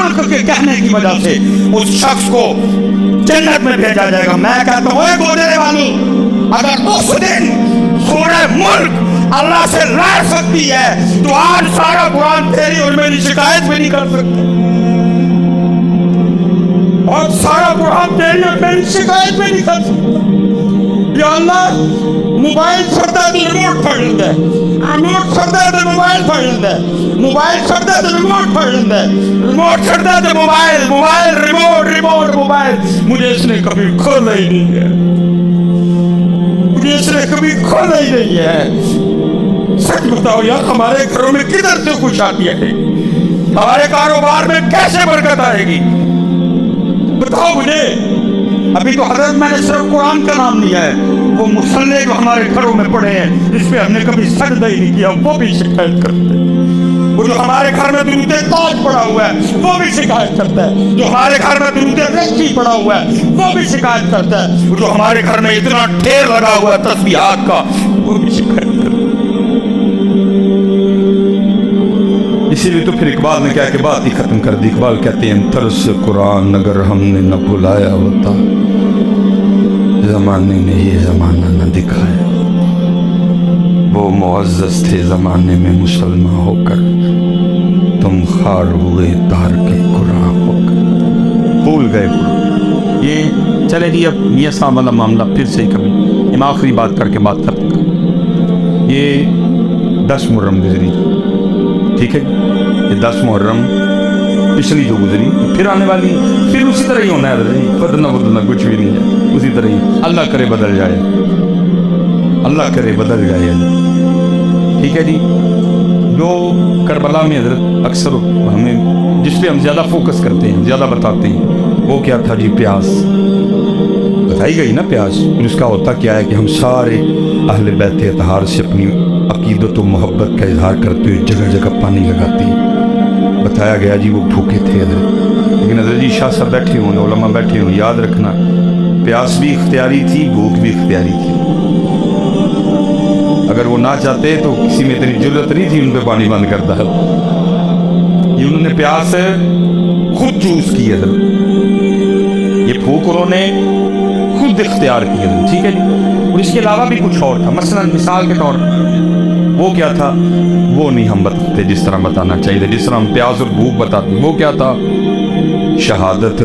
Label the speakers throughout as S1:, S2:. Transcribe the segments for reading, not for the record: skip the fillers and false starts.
S1: आंख के कहने की वजह से उस शख्स को जन्नत में भेजा जाएगा। मैं कहता हूँ गोदरे वालों, अगर उस दिन सूरह मुल्क अल्लाह से लड़ सकती है तो आज सारा कुरान तेरी और मेरी शिकायत भी नहीं कर सकते। और सारा कुरान तेरी और मेरी शिकायत भी नहीं कर सकता। या अल्लाह मोबाइल छड़ता है तो रिमोट फड़ लेता है, रिमोट छड़ता है तो मोबाइल फड़ लेता है, मोबाइल छड़ता है तो रिमोट फड़ लेता है, रिमोट छड़ता है तो mobile, mobile remote, remote mobile. मुझे इसने कभी खोला ही नहीं है, मुझे इसने कभी खोला ही नहीं है। सच बताओ यार, हमारे घरों में किधर से खुशहाली आएगी? हमारे कारोबार में कैसे बरकत आएगी? बताओ मुझे। अभी तो हजरत मैंने सिर्फ कुरान का नाम लिया है, वो मुसल्ले जो हमारे घरों में पड़े हैं जिस पे हमने कभी सजदा ही नहीं किया वो भी शिकायत करते हैं। वो जो हमारे घर में दुरूद ताज पड़ा हुआ है वो भी शिकायत करता है। जो हमारे घर में दुरूद रस्सी पड़ा हुआ है वो भी शिकायत करता है। वो जो हमारे घर में इतना ढेर लगा हुआ है तस्बीहात का वो भी शिकायत करता है। इसीलिए तो फिर इकबाल ने क्या कि बात ही खत्म कर दी। इकबाल कहते हैं तरस कुरान अगर हमने न भुलाया होता, जमाने ने ये जमाना न दिखाया, वो मुअज़्ज़ज़ थे जमाने में मुसलमान होकर, तुम खार हुए तार के कुरान होकर। भूल गए कुरान। ये चले जी, अब मियां साहब वाला मामला फिर से ही कभी हम आखिरी बात करके बात करते हैं। ये 10 मुहर्रम गुजरी, ठीक है, ये 10 मुहर्रम पिछली जो गुजरी फिर आने वाली, फिर उसी तरह ही होना है। बदलना बदलना कुछ भी नहीं है, उसी तरह ही। अल्लाह करे बदल जाए, अल्लाह करे बदल जाए, ठीक है जी। जो करबला में हजरत अक्सर हमें जिस पे हम ज़्यादा फोकस करते हैं, ज़्यादा बताते हैं, वो क्या था जी? प्यास बताई गई ना, प्यास। उसका होता क्या है कि हम सारे अहले बैत अतहार से अपनी अकीदत व मोहब्बत का इजहार करते हुए जगह जगह पानी लगाते हैं। बताया गया जी वो भूखे थे हजरत, लेकिन हजरत जी शाह साहब बैठे हों, उलमा बैठे हों, याद रखना प्यास भी इख्तियारी थी, भूख भी इख्तियारी थी। अगर वो ना चाहते तो किसी में इतनी जरूरत नहीं थी उन पे पानी बंद करता है। ये उन्होंने प्यास खुद चूज की है, ये भूख उन्होंने खुद इख्तियार की है, ठीक है जी। और इसके अलावा भी कुछ और था, मसलन मिसाल के तौर पर वो क्या था वो नहीं हम बताते जिस तरह बताना चाहिए था। जिस तरह हम प्यास और भूख बताते वो क्या था? शहादत,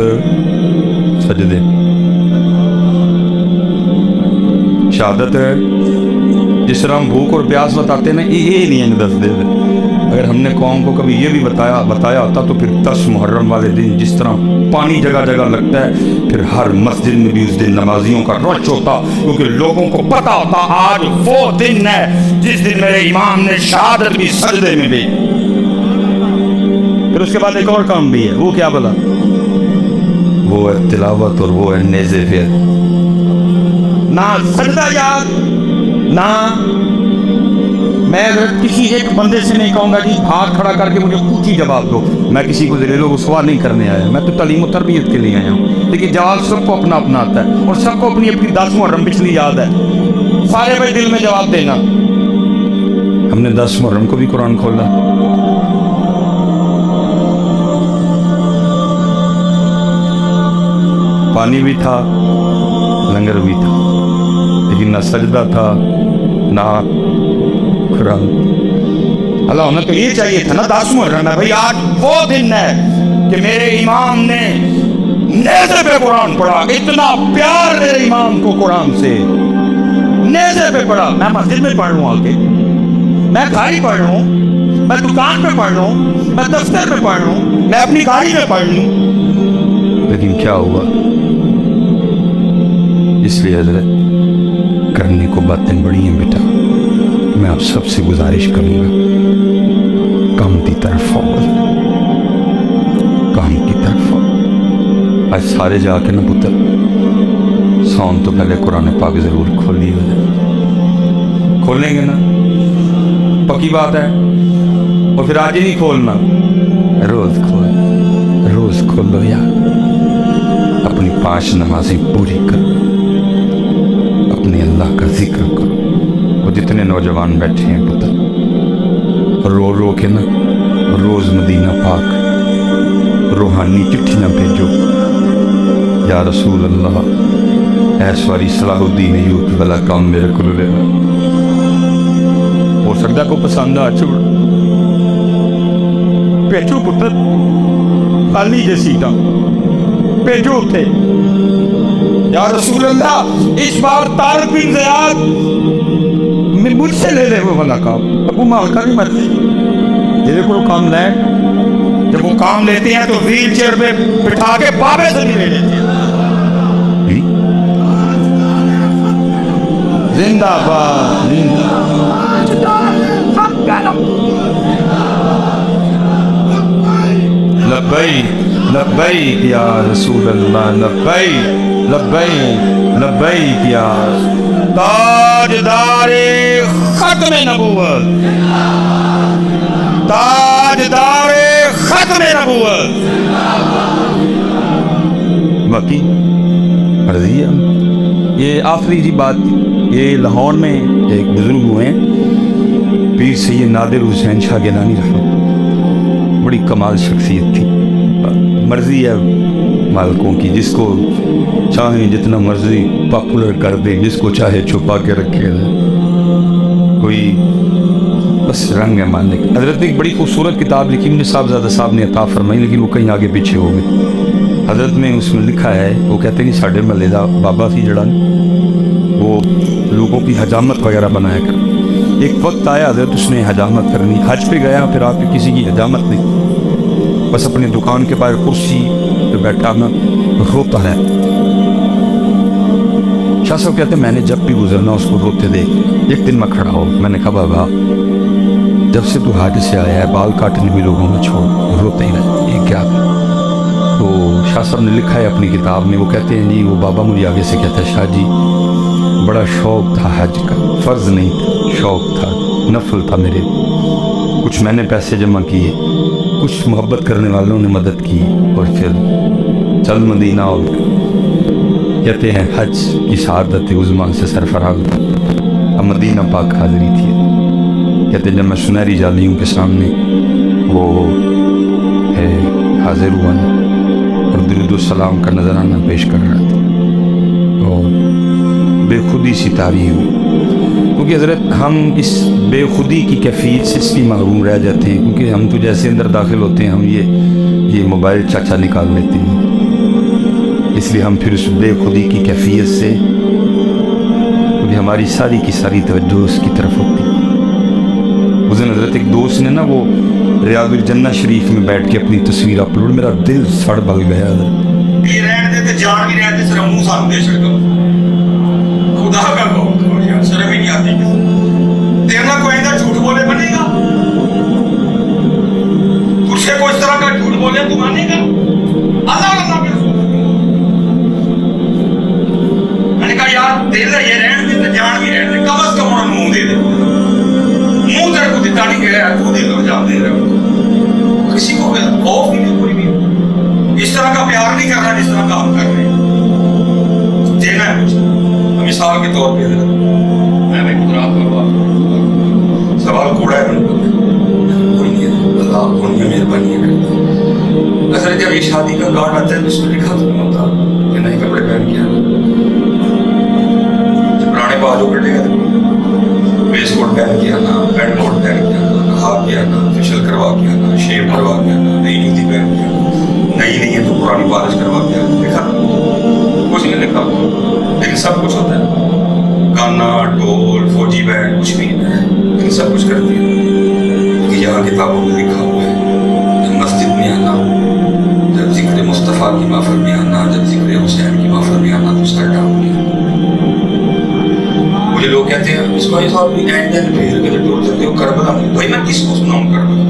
S1: सजदे, शहादत। जिस तरह हम भूख और प्यास बताते ना, ये नहीं है 10 दिन। अगर हमने कौम को कभी ये भी बताया होता तो फिर 10 मुहर्रम वाले दिन जिस तरह पानी जगह जगह लगता है, फिर हर मस्जिद में भी उस दिन नमाजियों का रश होता, क्योंकि लोगों को पता होता आज वो दिन है जिस दिन मेरे इमाम ने शहादत भी सजदे में दी। फिर उसके बाद एक और काम भी है, वो क्या बोला? वो है तिलावत और वो है नेज़े फिर। ना सजदा याद, ना मैं किसी एक बंदे से नहीं कहूँगा कि हाथ खड़ा करके मुझे ऊँची जवाब दो। मैं किसी को ज़रीलो रुसवा नहीं करने आया, मैं तो तालीम और तरबियत के लिए आया हूँ। लेकिन जवाब सबको अपना अपना आता है और सबको अपनी अपनी 10 मुहर्रम पिछली याद है। सारे भाई दिल में जवाब देना। हमने 10 मुहर्रम को भी कुरान खोला, पानी भी था, लंगर भी था, लेकिन ना सजदा था ना कुरान। अल्लाह उन्हें तो ये चाहिए था ना 10 मुहर्रम है भाई, आज वो दिन है कि मेरे इमाम ने नेज़े पे कुरान पढ़ा। इतना प्यार मेरे इमाम को कुरान से, नेज़े पे पढ़ा। मैं मस्जिद में पढ़ लूँ आके, मैं घर ही पढ़ लूँ, मैं दुकान पे पढ़ लूँ, मैं दफ्तर में पढ़ लूँ, मैं अपनी गाड़ी में पढ़ लूँ, लेकिन क्या हुआ? इसलिए हजरत करने को बातें बड़ी हैं बेटा। मैं आप सबसे गुजारिश करूंगा, काम की तरफ आओ, काम की तरफ आओ। आज सारे जाके ना पुत्र सौन तो पहले कुरान पाक जरूर खोली हो जाए। खोलेंगे ना, पक्की बात है। और फिर आज ही नहीं खोलना, रोज खोलो यार। अपनी 5 नमाजें पूरी करो, अपने अल्लाह का जिक्र करो। वो जितने नौजवान बैठे हैं पुत्र, रो रो के ना रोज मदीना पाक रूहानी रूहानी चिट्ठियां भेजो या रसूल अल्लाह इस बारी सलाहुद्दीन अय्यूबी वाला काम मेरे को लेना हो सकता को पसंद आ चुड़ भेजो पुत्र खाली जे सीटा भेजो उठे या रसूल अल्लाह इस बार तारिक बिन ज़ियाद मैं मुझसे ले ले वो वाला काम अबू मालका की मर्जी तेरे को काम ले जब वो काम लेते हैं तो व्हील चेयर पे बिठा के बाबे से नहीं ले लेते हैं जिंदाबाद लब्बैक लब्बैक या रसूल अल्लाह लब्बैक लब्बैक लब्बैक या ताजदारे खत्म नबूवत ताजदारे खत्म नबूवत बाकी अर्जिया ये आखिरी जी बात ये लाहौर में एक बुजुर्ग हुए हैं पीर सैयद नादिर हुसैन शाह गिलानी रहमत बड़ी कमाल शख्सियत थी मर्जी है मालिकों की जिसको चाहे जितना मर्जी पॉपुलर कर दे जिसको चाहे छुपा के रखे कोई बस रंग है मालिक हजरत ने एक बड़ी खूबसूरत किताब लिखी मुझे साहबजादा साहब ने अता फरमाई लेकिन वो कहीं आगे पीछे हो गए हजरत में उसमें लिखा है वो कहते नहीं साढ़े महल्ले का बाबा सी जड़ा वो लोगों की हजामत वगैरह बनाया कर एक वक्त आया हजरत उसने हजामत करनी हज पे गया फिर आप किसी की हजामत नहीं बस अपनी दुकान के बाहर कुर्सी पे बैठा ना रोता है शाह साहब कहते मैंने जब भी गुजरना उसको रोते देख एक दिन मैं खड़ा हो मैंने कहा बाबा जब से तू हज से आया है बाल काटने भी लोगों में छोड़ रोते ही रहते ये क्या तो शाह साहब ने लिखा है अपनी किताब में वो कहते हैं जी वो बाबा मुझे आगे से कहता है शाह जी बड़ा शौक था हज का फ़र्ज नहीं था शौक था नफल था मेरे कुछ मैंने पैसे जमा किए कुछ मोहब्बत करने वालों ने मदद की और फिर चल मदीना और कहते हैं हज की शहादत उज़्मा से सरफराज अब मदीना पाक हाज़िरी थी कहते हैं जब मैं सुनहरी जालियों के सामने वो है हाजिर हुआ और दुरूद सलाम का नजराना पेश कर रहा था और बेखुदी सी तारी हुई क्योंकि हज़रत हम इस बेखुदी की कैफियत से इसलिए महरूम रह जाते हैं क्योंकि हम तो जैसे अंदर दाखिल होते हैं हम ये मोबाइल चाचा निकाल लेते हैं इसलिए हम फिर उस बेखुदी की कैफियत से क्योंकि हमारी सारी की सारी तवज्जो उसकी तरफ होती है उस दिन हज़रत एक दोस्त ने ना वो रियादुल जन्नत शरीफ में बैठ के अपनी तस्वीर अपलोड मेरा दिल सड़ बल गया ये रहने दे जान भी रहते सिर्फ मुंह साफ दे सकता खुदा का कहो यार शर्म ही नहीं आती तेरा कोई इधर झूठ बोले बनेगा तुझसे कोई तरह का झूठ बोले तू मानेगा अल्लाह अल्लाह के मैंने कहा यार दिल है ये रहने दे जान भी रहने दे कम से कम उन्हें मुंह दे दे मुंह तेरे को दिता नहीं गया तू दे दो जान दे रहे किसी को खौफ नहीं कोई भी इस तरह का प्यार नहीं करना जिस तरह का हम कर रहे हैं देना है मुझे मिसाल के तौर पे मैं भाई गुजरात में बात सवाल कूड़ा है कोई नहीं है अल्लाह कोई मेहरबानी करता असल जब ये शादी का कार्ड आता है तो इसमें लिखा तो नहीं होता कि नए कपड़े पहन के आना पुराने बाजू कटेगा वेस्ट कोट पहन के आना पैंट कोट पहन के आना नहा के आना फेशियल करवा के आना शेव करवा के आना नई जूती पहन के आना नई नहीं है तो पुरानी पॉलिश करवा के आना लिखा कुछ नहीं लिखा लेकिन सब कुछ होता है गाना ढोल फौजी बैंड कुछ भी नहीं है लेकिन सब कुछ करती है कि यहाँ किताबों में लिखा हुआ है जब मस्जिद में आना जब जिक्र मुस्तफ़ा की महफिल में आना जब जिक्र हुसैन की महफिल में आना तो सर डाउन मुझे लोग कहते हैं इसमाइल साहब ने एंड भेज के जो टूर चलते हो करबला में भाई मैं किसको सुनाऊं करबला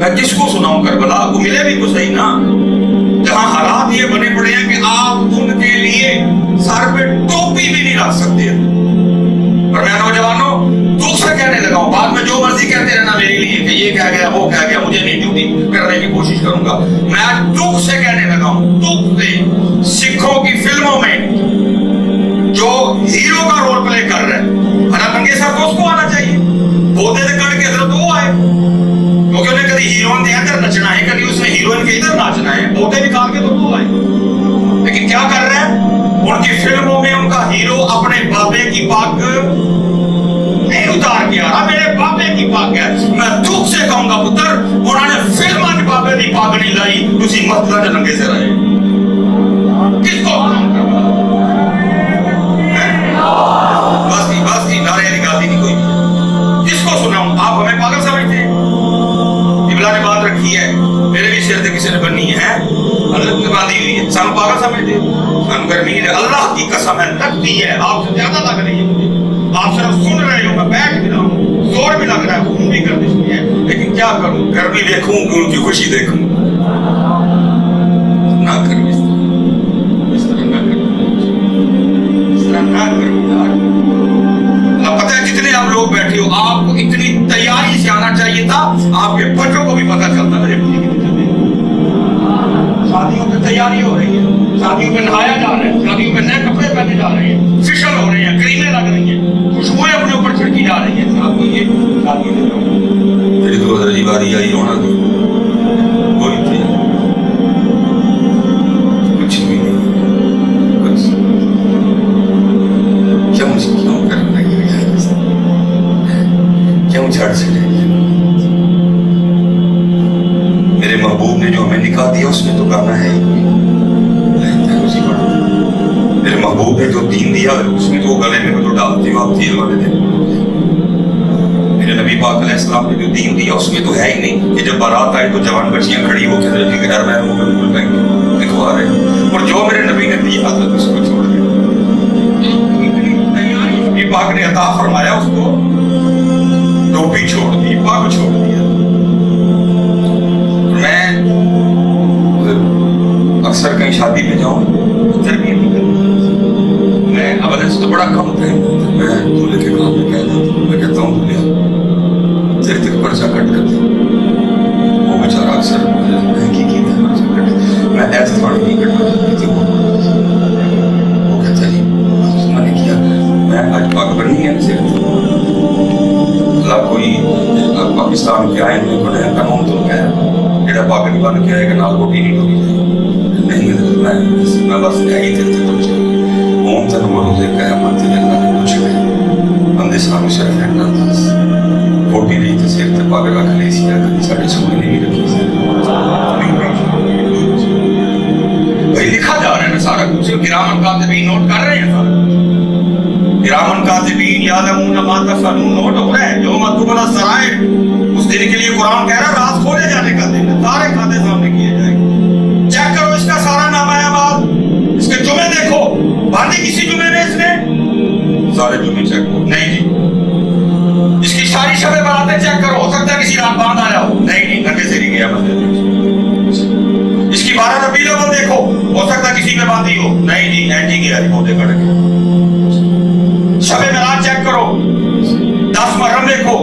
S1: मैं किसको सुनाऊं करबला वो मिले भी कुछ सही ना जहां हालात ये बने पड़े हैं कि आप उनके लिए सर पे टोपी भी नहीं रख सकते और मैं नौजवानों दुख से कहने लगा हूं बाद में जो मर्जी कहते रहना मेरे लिए कि ये कह गया वो कह गया मुझे नहीं ड्यूटी करने की कोशिश करूंगा मैं आज दुख से कहने लगा हूं दुख से सिखों की फिल्मों में जो हीरो का रोल प्ले कर रहे हैं हरा नंगे सर तो उसको आना चाहिए बोधे से कट के जरूरत वो आए क्योंकि उन्हें कभी
S2: कभी हीरोइन के इधर नचना है, कभी उसने हीरोइन के इधर नाचना है, मोटे निकाल के तो दो आए। लेकिन क्या कर रहे हैं, उनकी फिल्मों में उनका हीरो अपने बाबे की पग नहीं उतार के आ रहा, मेरे बाबे की पग है। मैं दुख से कहूंगा पुत्र, उन्होंने फिल्म के बाबे की पग नहीं लाई, तुसी मतलब नंगे से रहे। किसको बस नारे वाली गाली नहीं कोई भी। किसको सुनाऊं, आप हमें पागल समझते हैं? इबला ने बात रखी है, मेरे भी सिर से किसी ने बनी है, अल्लाह ने बांधी हुई है, सानू पागल समझते हैं? सानू गर्मी है, अल्लाह की कसम है, लगती है, आपसे ज्यादा लग रही है मुझे। आप सिर्फ सुन रहे हो, मैं बैठ भी रहा हूँ, जोर भी लग रहा है, खून भी गर्दिश भी है, लेकिन क्या करूं, गर्मी देखूं कि उनकी खुशी देखूं। ना करूं इस तरह ना करूं, इस तरह ना करूं यार। पता है जितने आप लोग बैठे हो, आपको इतनी तैयारी से आना चाहिए था, आपके बच्चों को भी पता चलता मेरे बच्चे कितने चले। शादियों की तैयारी हो रही है, शादियों में नहाया जा रहा है, शादियों में नए कपड़े पहने जा रहे हैं, फिशल हो रहे हैं, क्रीमें लग रही हैं, खुशबुएं अपने ऊपर छिड़की जा रही हैं। आपको ये शादी में जाओ, मेरी तो रजी बारी आई होना थी, कोई थी कुछ भी नहीं, कुछ क्यों करना क्यों छड़ से मेरे महबूब ने जो हमें निकाह दिया उसमें तो गाना है ही उसी पर। मेरे महबूब ने जो दीन दिया उसमें तो गले में तो डालते हो आप तेल वाले दिन। मेरे नबी पाक अलैहिस्सलाम ने जो दीन दिया उसमें तो है ही नहीं कि जब बारात आए तो जवान बच्चियां खड़ी होकर घर में बिल्कुल दिखवा रहे, और जो मेरे नबी ने दिया था उसको छोड़ दिया। नबी पाक ने अता फरमाया उसको, टोपी छोड़ दी, पग छोड़ दिया। मैं अक्सर कहीं शादी में जाऊं, तरबियत नहीं करती मैं, अब से तो बड़ा कम टाइम मैं दूल्हे के काम में कह देता हूँ, मैं कहता हूँ दूल्हे तेरे तक पर्चा कट कर दे। वो बेचारा अक्सर महंगी की थी पर्चा कट, मैं ऐसे थोड़ी नहीं कटवा देती थी। वो कहता जी मैंने किया, मैं आज पग बनी है सिर्फ कोई पाकिस्तान के आइन में बने कानून तो क्या है, जेड़ा पग नहीं बन के आएगा नाल रोटी नहीं डोली नहीं, मैं बस यही तेरे तक पहुंचे हूं तक मरोजे क़यामत ते अल्लाह ने कुछ नहीं बंदे सामने सिर्फ रहना बस रोटी नहीं तो सिर ते पग रख ली सी, कभी साढ़े सोने ने भी रखी सी। भाई लिखा जा रहा है ना सारा कुछ, किरामन कातिबीन नोट कर रहे हैं सारा, किरामन कातिबीन यालमून मा तफअलून नोट हो रहा है। जो मतुबला सराय उस दिन के लिए कुरान कह रहा है रात खोले जाने का दिन है, सारे खाते सामने किए जाएंगे। चेक करो इसका सारा नामायाबाद, इसके जुमे देखो, बांधी किसी जुमे में इसने, सारे जुमे चेक करो, नहीं जी। इसकी सारी शबे बरातें चेक करो, हो सकता है किसी रात बांध आया हो, नहीं जी नंगे से नहीं गया बस। इसकी 12 रबीउल अव्वल देखो, हो सकता है किसी में बांधी हो, नहीं जी ऐजी गया पौधे कट गए। शबे मिलाद चेक करो, 10 मुहर्रम देखो,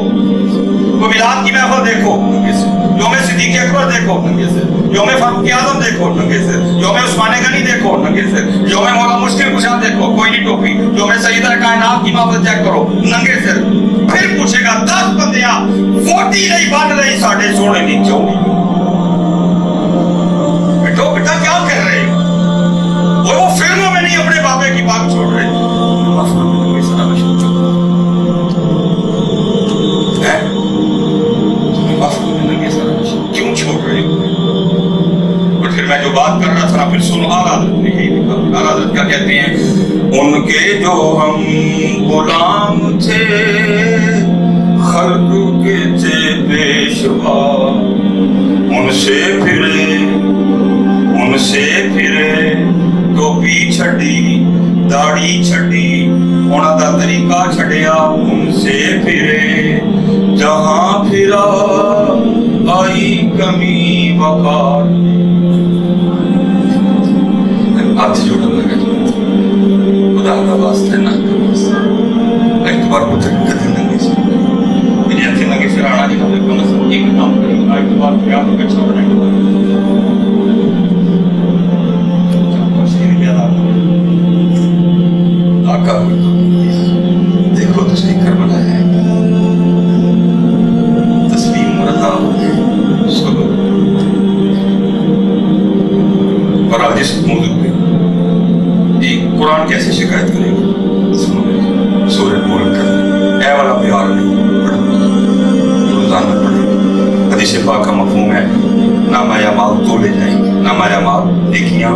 S2: वो मिलाद की महफिल देखो नंगे से, योमे सिद्दीक़ अकबर देखो नंगे से, योमे फारूक आज़म देखो नंगे से, योमे उस्मान गनी देखो नंगे से, योमे मौला मुश्किल कुशा देखो, कोई नहीं टोपी, योमे सैयदा कायनात की महफिल चेक करो नंगे से। फिर पूछेगा 10 बंदियां वोटी नहीं बन रही साढ़े सोने दी क्यों नहीं? बेटो बेटा क्या कर रहे हो? वो फिल्मों में नहीं अपने बाबे की बात छोड़ रहे क्यों छोड़ रहे हो? और फिर मैं जो बात कर रहा था ना, फिर सुनो, आला हज़रत ने यही लिखा। आला हज़रत क्या कहते हैं, उनके जो हम गुलाम थे खल्क़ के थे पेशवा, उनसे फिरे टोपी छड़ी दाढ़ी छड़ी, उन्हां दा तरीका छड़िया, उनसे फिरे जहां फिरा आई कमी वकार। हाथ जोड़न लगा, खुदा का वास्ते ना एक बार को तक नहीं से मेरे हाथ लगे फिर आना जी ना कम से कम एक काम करें, एक बार क्या हो गया छोड़ नहीं आका देखो तो सही कर बनाया है, तस्लीम रजा पर आज इस मौजूद पे ये कुरान कैसे शिकायत करेगा? सुनो सूरह मुल्क का ए वाला प्यार नहीं पढ़ो, रोजाना पढ़ो। हदीस पाक का मफहूम है नामाया माल तोले जाएंगे, नामाया माल नेकियां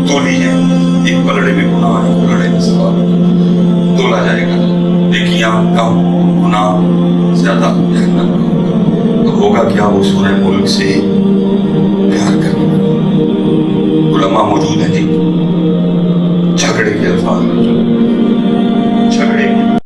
S2: तोली जाएंगी। एक पलड़े में गुनाह है, पलड़े में सवाब तोला जाएगा, नेकियां कम गुनाह ज्यादा जहन्नम में होगा। तो होगा क्या? वो सूरह मुल्क से प्यार करने वाले उलमा मौजूद हैं जी, झगड़े के अल्फाज में